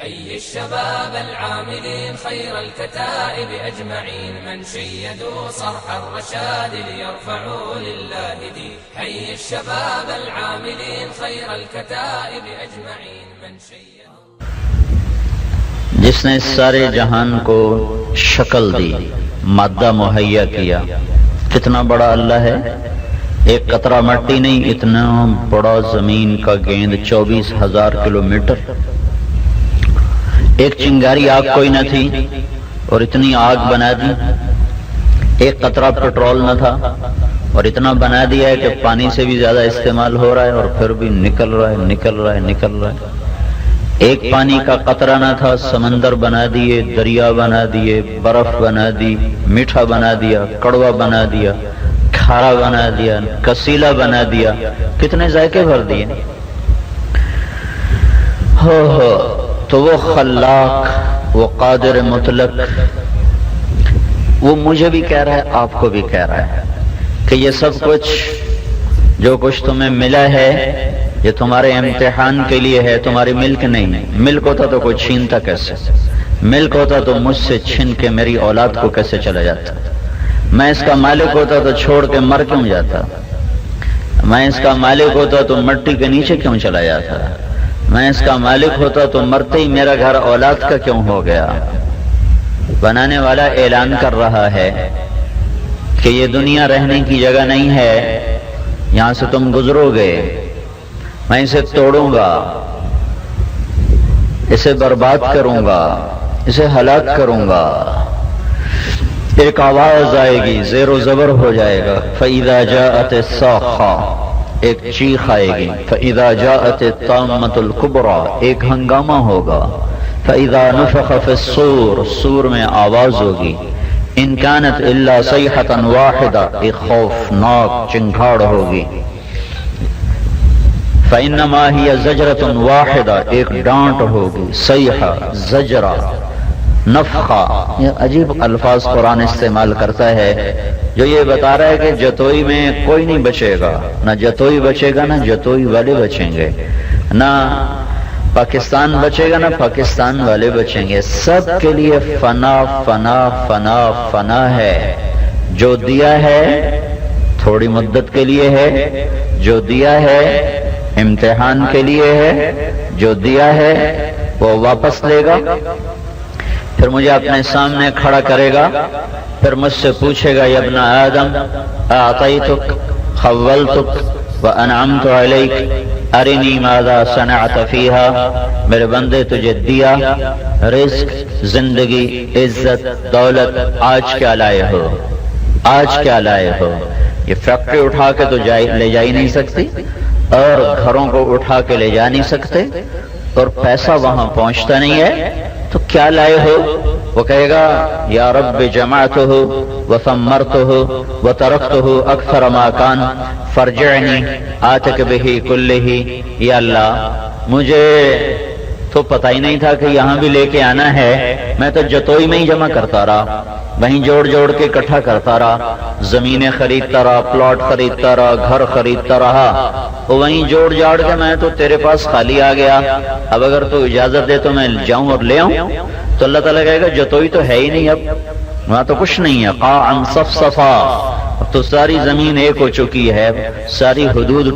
حي الشباب العاملين خير الكتائب أجمعين من شيدوا صرح الرشاد ليرفعوا لله دين. حي الشباب العاملين خير الكتائب أجمعين من شيدوا. جس نے سارے جہان کو شکل دی، مادہ مہیا کیا، کتنا بڑا اللہ ہے. ایک قطرہ مٹی نہیں، اتنا بڑا زمین کا گیند 24,000 کلومیٹر. ایک چنگاری آگ کوئی نہ تھی اور اتنی آگ بنا دی. ایک قطرہ پٹرول نہ تھا اور اتنا بنا دیا ہے کہ پانی سے بھی زیادہ استعمال ہو رہا ہے اور پھر بھی نکل رہا ہے. ایک پانی کا قطرہ نہ تھا، سمندر بنا دیے، دریا بنا دیے، برف بنا دی، میٹھا بنا دیا، کڑوا بنا دیا، کھارا بنا دیا، کسیلا بنا دیا، کتنے ذائقے بھر دیے. تو وہ خلاق، وہ قادر مطلق، وہ مجھے بھی کہہ رہا ہے، آپ کو بھی کہہ رہا ہے کہ یہ سب کچھ جو کچھ تمہیں ملا ہے یہ تمہارے امتحان کے لیے ہے، تمہاری ملک نہیں ہے. ملک ہوتا تو کوئی چھینتا کیسے؟ ملک ہوتا تو مجھ سے چھین کے میری اولاد کو کیسے چلا جاتا؟ میں اس کا مالک ہوتا تو چھوڑ کے مر کیوں جاتا؟ میں اس کا مالک ہوتا تو مٹی کے نیچے کیوں چلا جاتا؟ میں اس کا مالک ہوتا تو مرتے ہی میرا گھر اولاد کا کیوں ہو گیا؟ بنانے والا اعلان کر رہا ہے کہ یہ دنیا رہنے کی جگہ نہیں ہے، یہاں سے تم گزرو گے، میں اسے توڑوں گا، اسے برباد کروں گا، اسے ہلاک کروں گا. ایک آواز آئے گی، زیر و زبر ہو جائے گا، فَإِذَا جَاءَتِ الصَّاخَّةُ، ایک چیخ آئے گی، فَإِذَا جَاءَتِ الطَّامَّةُ الْكُبْرَى، ایک ہنگامہ ہوگا، فَإِذَا نُفِخَ فِي الصُّورِ، سور میں آواز ہوگی، إِن كَانَتْ إِلَّا صَيْحَةً وَاحِدَةً، ایک خوفناک چنگھاڑ ہوگی، فَإِنَّمَا هِيَ زَجْرَةٌ وَاحِدَةٌ، ایک ڈانٹ ہوگی، صیحہ، زجرہ، نفخہ. یہ عجیب الفاظ قرآن استعمال کرتا ہے جو یہ بتا رہا ہے کہ جتوئی میں کوئی نہیں بچے گا، نہ جتوئی بچے گا، نہ جتوئی والے بچیں گے، نہ پاکستان بچے گا، نہ پاکستان والے بچیں گے. سب کے لیے فنا فنا فنا فنا ہے. جو دیا ہے تھوڑی مدت کے لیے ہے، جو دیا ہے امتحان کے لیے ہے، جو دیا ہے وہ واپس لے گا. پھر مجھے اپنے سامنے کھڑا کرے گا، پھر مجھ سے پوچھے گا، یا ابن آدم اعطیتک خولتک وانعمت علیک ارنی ماذا صنعت فیہا، میرے بندے تجھے دیا، رزق، زندگی، عزت، دولت، آج کیا لائے ہو؟ آج کیا لائے ہو؟ یہ فیکٹری اٹھا کے تو لے جا ہی نہیں سکتی، اور گھروں کو اٹھا کے لے جا نہیں سکتے، اور پیسہ وہاں پہنچتا نہیں ہے، تو کیا لائے ہو؟ وہ کہے گا، یا رب جمعتہ وثمرتہ وترکتہ اکثر ما کان فرجعنی آتک بہ کلہ. یا اللہ مجھے تو پتہ ہی نہیں تھا کہ یہاں بھی لے کے آنا ہے، میں تو جتوئی میں ہی جمع کرتا رہا، وہیں جوڑ جوڑ کے اکٹھا کرتا رہا، زمینیں خریدتا رہا، پلاٹ خریدتا رہا، گھر خریدتا رہا، وہیں جوڑ جاڑ کے میں تو تیرے پاس خالی آ گیا. اب اگر تو اجازت دے تو میں جاؤں اور لے آؤں. تو اللہ تعالیٰ کہے گا جتوئی تو ہے ہی نہیں، اب وہاں تو کچھ نہیں ہے. قاعا صفصفا، اب تو ساری زمین ایک ہو چکی ہے، ساری حدود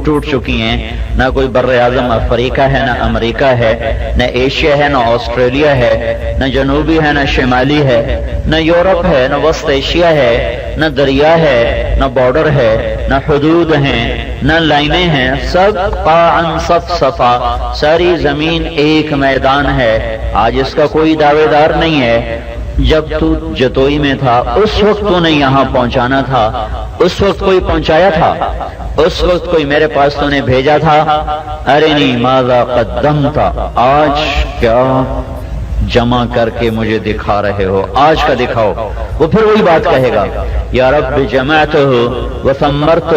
ٹوٹ چکی ہیں، نہ کوئی بر اعظم افریقہ ہے، نہ امریکہ ہے، نہ ایشیا ہے، نہ آسٹریلیا ہے، نہ جنوبی ہے، نہ شمالی ہے، نہ یورپ ہے، نہ وسط ایشیا ہے، نہ دریا ہے، نہ بارڈر ہے، نہ حدود ہیں، نہ لائنیں ہیں. سب قاعا صفصفا، ساری زمین ایک میدان ہے. آج اس کا کوئی دعوے دار نہیں ہے. جب تو جتوئی میں تھا اس وقت تو نے یہاں پہنچانا تھا، اس وقت کوئی پہنچایا تھا، اس وقت کوئی میرے پاس تو نے بھیجا تھا. ارنی ماذا قدمت، آج کیا جمع کر کے مجھے دکھا رہے ہو، آج کا دکھاؤ۔ وہ پھر وہی بات کہے گا، یا رب جمعتہ وثمرتہ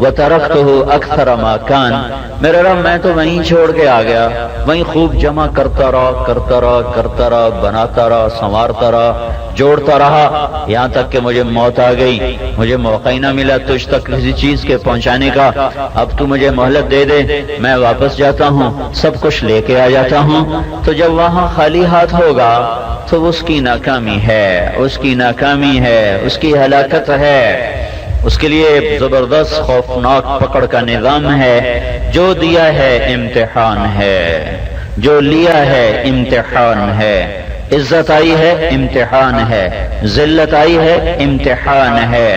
وترکتہ اکثر ما کان، میرے رب میں تو وہیں چھوڑ کے آ گیا، وہیں خوب جمع کرتا رہا، بناتا رہا، سنوارتا رہا، جوڑتا رہا، یہاں تک کہ مجھے موت آ گئی، مجھے موقع ہی نہ ملا تجھ تک کسی چیز کے پہنچانے کا۔ اب تو مجھے مہلت دے دے، میں واپس جاتا ہوں، سب کچھ لے کے آ جاتا ہوں۔ تو جب وہاں خالی ہاتھ ہوگا تو اس کی ناکامی ہے، اس کی ناکامی ہے، اس کی ہلاکت ہے۔ اس کے لیے زبردست خوفناک پکڑ کا نظام ہے، جو دیا ہے امتحان ہے، جو لیا ہے امتحان ہے، عزت آئی ہے امتحان ہے، ذلت آئی ہے امتحان ہے،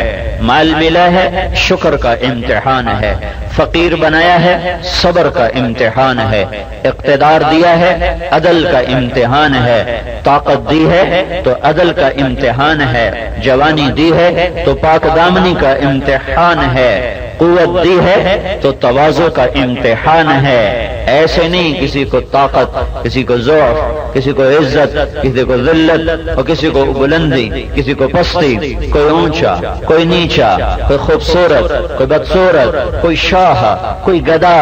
مال ملا ہے شکر کا امتحان ہے، فقیر بنایا ہے صبر کا امتحان ہے، اقتدار دیا ہے عدل کا امتحان ہے، طاقت دی ہے تو عدل کا امتحان ہے، جوانی دی ہے تو پاک دامنی کا امتحان ہے، قوت دی ہے تو تواضع کا امتحان ہے۔ ایسے نہیں کسی کو طاقت، کسی کو ضعف، کسی کو عزت، کسی کو ذلت، اور کسی کو بلندی، کسی کو پستی، کوئی اونچا، کوئی نیچا، کوئی خوبصورت، کوئی بدصورت، کوئی شاہ، کوئی گدا،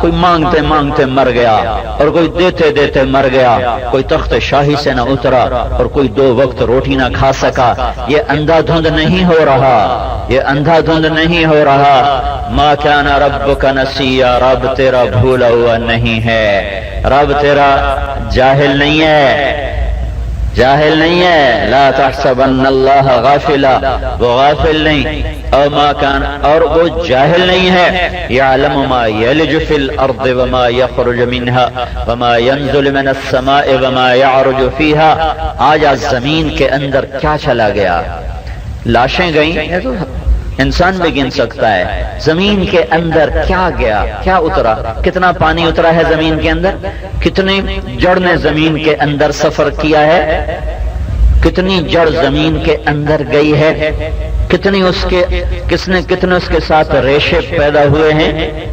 کوئی مانگتے مانگتے مر گیا اور کوئی دیتے دیتے مر گیا، کوئی تخت شاہی سے نہ اترا اور کوئی 2 وقت روٹی نہ کھا سکا۔ یہ اندھا دھند نہیں ہو رہا، یہ اندھا دھند نہیں ہو رہا۔ ما کان ربک نسیا، رب تیرا بھولا ہوا نہیں ہے، رب تیرا جاہل نہیں ہے، جاہل نہیں ہے۔ لا تحسبن اللہ غافلا، وہ غافل نہیں، اور ما کان، اور وہ جاہل نہیں ہے۔ یعلم ما یلج فی الارض وما یخرج منها وما ينزل من السماء وما يعرج فیها۔ آج زمین کے اندر کیا چلا گیا، لاشیں گئیں، یہ تو انسان بھی گن سکتا ہے۔ زمین کے اندر کیا گیا، کیا اترا، کتنا پانی اترا ہے زمین کے اندر، کتنی جڑ نے زمین کے اندر سفر کیا ہے، کتنی جڑ زمین کے اندر گئی ہے، کتنے اس کے ساتھ ریشے پیدا ہوئے ہیں،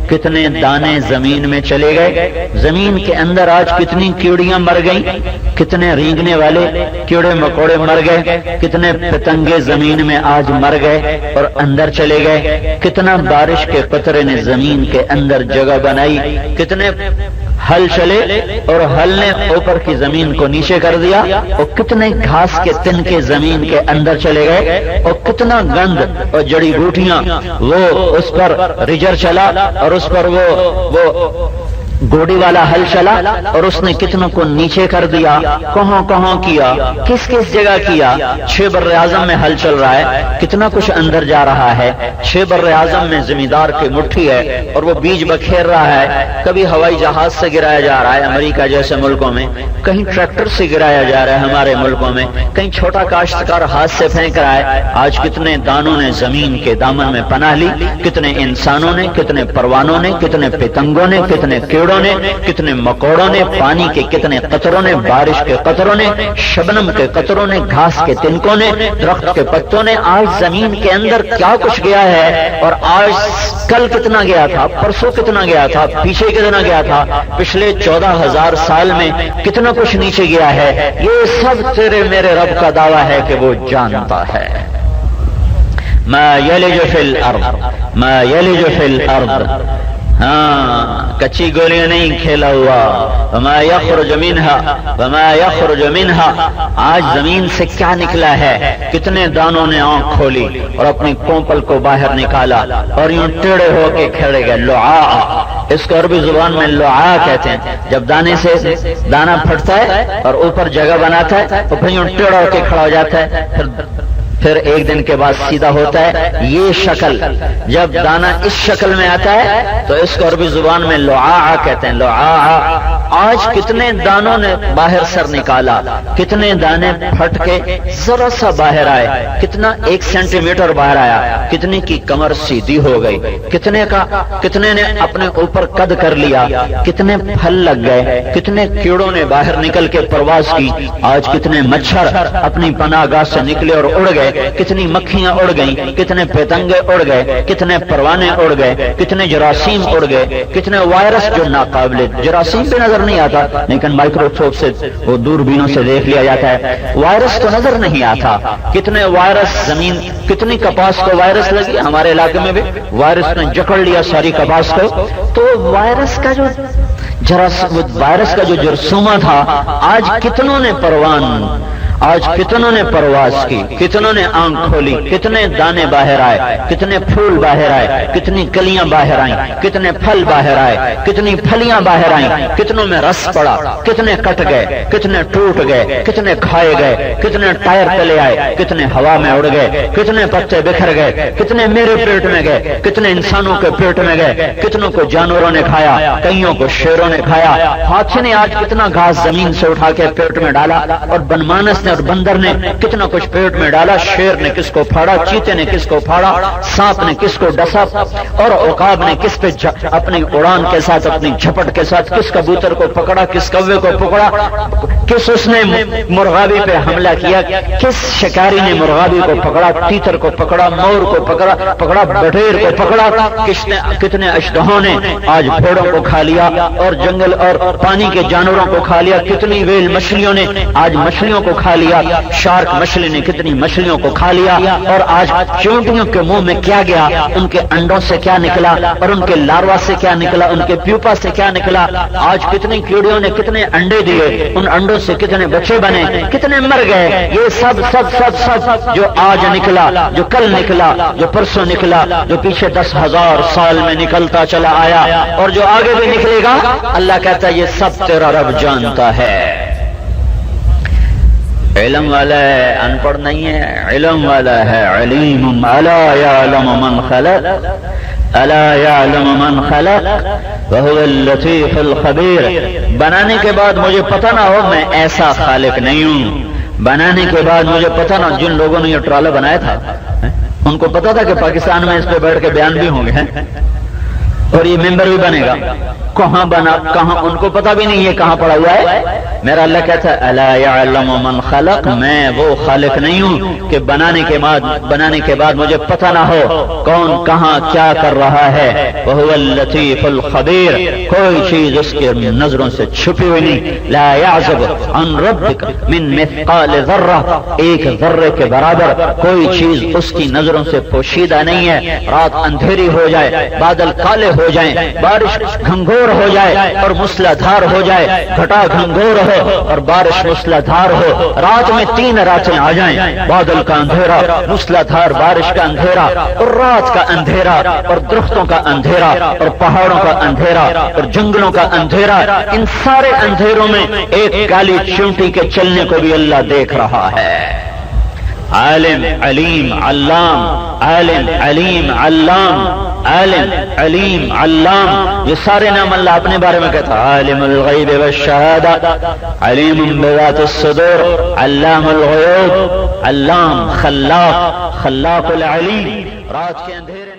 کتنے دانے زمین میں چلے گئے۔ زمین کے اندر آج کتنی کیڑیاں مر گئیں، کتنے رینگنے والے کیڑے مکوڑے مر گئے، کتنے پتنگے زمین میں آج مر گئے اور اندر چلے گئے، کتنا بارش کے قطرے نے زمین کے اندر جگہ بنائی، کتنے ہل چلے اور ہل نے اوپر کی زمین کو نیچے کر دیا، اور کتنے گھاس کے تن کے زمین کے اندر چلے گئے، اور کتنا گند اور جڑی بوٹیاں وہ اس پر ریجر چلا اور اس پر وہ گوڑی والا ہل چلا اور اس نے کتنوں کو نیچے کر دیا، کہاں کہاں کیا، کس کس جگہ کیا۔ 6 بر اعظم میں ہل چل رہا ہے، کتنا کچھ اندر جا رہا ہے۔ 6 بر اعظم میں زمیندار کی مٹھی ہے اور وہ بیج بکھیر رہا ہے، کبھی ہوائی جہاز سے گرایا جا رہا ہے امریکہ جیسے ملکوں میں، کہیں ٹریکٹر سے گرایا جا رہا ہے ہمارے ملکوں میں، کہیں چھوٹا کاشتکار ہاتھ سے پھینک رہا ہے۔ آج کتنے دانوں نے زمین کے دامن میں پناہ لی، کتنے انسانوں نے، کتنے پروانوں نے، کتنے پتنگوں نے، کتنے کیڑوں نے، کتنے مکوڑوں نے، پانی کے کتنے قطروں نے، بارش کے قطروں نے، شبنم کے قطروں نے، گھاس کے تنکوں نے، درخت کے پتوں نے۔ آج زمین کے اندر کیا کچھ گیا ہے، اور آج کل کتنا گیا تھا، پرسوں کتنا گیا تھا، پیچھے کتنا گیا تھا، پچھلے 14,000 سال میں کتنا کچھ نیچے گیا ہے۔ یہ سب تیرے میرے رب کا دعویٰ ہے کہ وہ جانتا ہے۔ ما یلج فی الارض، ما یلج فی الارض، ہاں کچی گولیاں نہیں کھیلا ہوا۔ وما یخرج منها، وما یخرج منها، آج زمین سے کیا نکلا ہے، کتنے دانوں نے آنکھ کھولی اور اپنی کومپل کو باہر نکالا اور یوں ٹیڑے ہو کے کھڑے گئے۔ لعاء، اس کو عربی زبان میں لعاء کہتے ہیں، جب دانے سے دانا پھٹتا ہے اور اوپر جگہ بناتا ہے تو پھر یوں ٹیڑا ہو کے کھڑا ہو جاتا ہے، پھر ایک دن کے بعد سیدھا ہوتا ہے۔ یہ شکل جب دانا اس شکل میں آتا ہے تو اس کو عربی زبان میں لعاء کہتے ہیں، لعاء۔ آج کتنے دانوں نے باہر سر نکالا، کتنے دانے پھٹ کے ذرا سا باہر آئے، کتنا 1 سینٹی میٹر باہر آیا، کتنے کی کمر سیدھی ہو گئی، کتنے نے اپنے اوپر قد کر لیا، کتنے پھل لگ گئے، کتنے کیڑوں نے باہر نکل کے پرواز کی۔ آج کتنے مچھر اپنی پناہ گاہ سے نکلے اور اڑ گئے، کتنی مکھیاں اڑ گئیں، کتنے پتنگے اڑ گئے، کتنے پروانے اڑ گئے، کتنے جراثیم اڑ گئے، کتنے وائرس جو ناقابل جراثیم بھی نظر نظر نہیں آتا، لیکن مائکروسکوپ سے وہ دوربینوں سے دیکھ لیا جاتا ہے۔ وائرس تو نظر نہیں آتا، کتنے وائرس زمین، کتنی کپاس کو وائرس لگی، ہمارے علاقے میں بھی وائرس نے جکڑ لیا ساری کپاس کو۔ تو وائرس کا جو جرثومہ تھا، آج کتنوں نے پرواز کی، کتنوں نے آنکھ کھولی، کتنے دانے باہر آئے، کتنے پھول باہر آئے، کتنی کلیاں باہر آئیں، کتنے پھل باہر آئے، کتنی پھلیاں باہر آئیں، کتنوں میں رس پڑا، کتنے کٹ گئے، کتنے ٹوٹ گئے، کتنے کھائے گئے، کتنے ٹائر چلے آئے، کتنے ہوا میں اڑ گئے، کتنے پتے بکھر گئے، کتنے میرے پیٹ میں گئے، کتنے انسانوں کے پیٹ میں گئے، کتنوں کو جانوروں نے کھایا، کئیوں کو شیروں نے کھایا۔ ہاتھی نے آج کتنا گھاس زمین سے اٹھا کے پیٹ میں ڈالا، اور بنمانس نے اور بندر نے کتنا کچھ پیٹ میں ڈالا، شیر نے کس کو پھاڑا، چیتے نے کس کو پھاڑا، سانپ نے کس کو ڈسا، اور عقاب نے کس پہ اپنی اڑان کے ساتھ، اپنی جھپٹ کے ساتھ کس کبوتر کو پکڑا، کس کوے کو پکڑا، کس اس نے مرغابی پہ حملہ کیا، کس شکاری نے مرغابی کو پکڑا، تیتر کو پکڑا، مور کو پکڑا، بٹیر کو پکڑا، کتنے اشدہوں نے آج گھوڑوں کو کھا لیا، اور جنگل اور پانی کے جانوروں کو کھا لیا، کتنی ویل مچھلیوں نے آج مچھلیوں کو کھا لیا، شارک مچھلی نے کتنی مچھلیوں کو کھا لیا، اور آج چونٹیوں کے منہ میں کیا گیا، ان کے انڈوں سے کیا نکلا، اور ان کے لاروا سے کیا نکلا، ان کے پیوپا سے کیا نکلا، آج کتنی کیڑیوں نے کتنے انڈے دیے، ان انڈوں سے کتنے بچے بنے، کتنے مر گئے۔ یہ سب جو آج نکلا، جو کل نکلا، جو پرسوں نکلا، جو پیچھے 10,000 سال میں نکلتا چلا آیا، اور جو آگے بھی نکلے گا، اللہ کہتا ہے یہ سب تیرا رب جانتا ہے۔ علم والا ہے، ان پڑھ نہیں ہے، علم والا ہے، علیم الا یعلم من خلق، الا یعلم من خلق وهو اللطیف الخبیر۔ بنانے کے بعد مجھے پتہ نہ ہو میں ایسا خالق نہیں ہوں، بنانے کے بعد مجھے پتہ نہ، جن لوگوں نے یہ ٹرالا بنایا تھا ان کو پتا تھا کہ پاکستان میں اس پہ بیٹھ کے بیان بھی ہوں گے اور یہ ممبر بھی بنے گا، کہاں بنا، کہاں، ان کو پتا بھی نہیں ہے کہاں پڑا ہوا ہے۔ میرا اللہ کہتا ہے الا یعلم من خلق، میں وہ خالق نہیں ہوں کہ بنانے کے بعد مجھے پتہ نہ ہو کون کہاں کیا کر رہا ہے۔ وہو اللطیف الخبیر، کوئی چیز اس کے نظروں سے چھپی ہوئی نہیں۔ لا یعزب عن ربک من مثقال ذرہ، ایک ذرے کے برابر کوئی چیز اس کی نظروں سے پوشیدہ نہیں ہے۔ رات اندھیری ہو جائے، بادل کالے ہو جائیں، بارش گھنگھور ہو جائے اور مسلادھار ہو جائے، گھٹا گھنگھور ہو اور بارش مسلادھار ہو، رات میں 3 راتیں آ جائیں، بادل کا اندھیرا، مسلادھار بارش کا اندھیرا، اور رات کا اندھیرا، اور درختوں کا اندھیرا، اور پہاڑوں کا اندھیرا، اور جنگلوں کا اندھیرا، ان سارے اندھیروں میں ایک کالی چونٹی کے چلنے کو بھی اللہ دیکھ رہا ہے۔ عالم علیم علام، عالم علیم علام، عالم علیم علام، یہ سارے نام اللہ اپنے بارے میں کہتا ہے۔ عالم الغیب والشہادہ، علیم بذات الصدور، علام الغیوب، علام، خلاق، خلاق العلیم۔ رات کے اندھیرے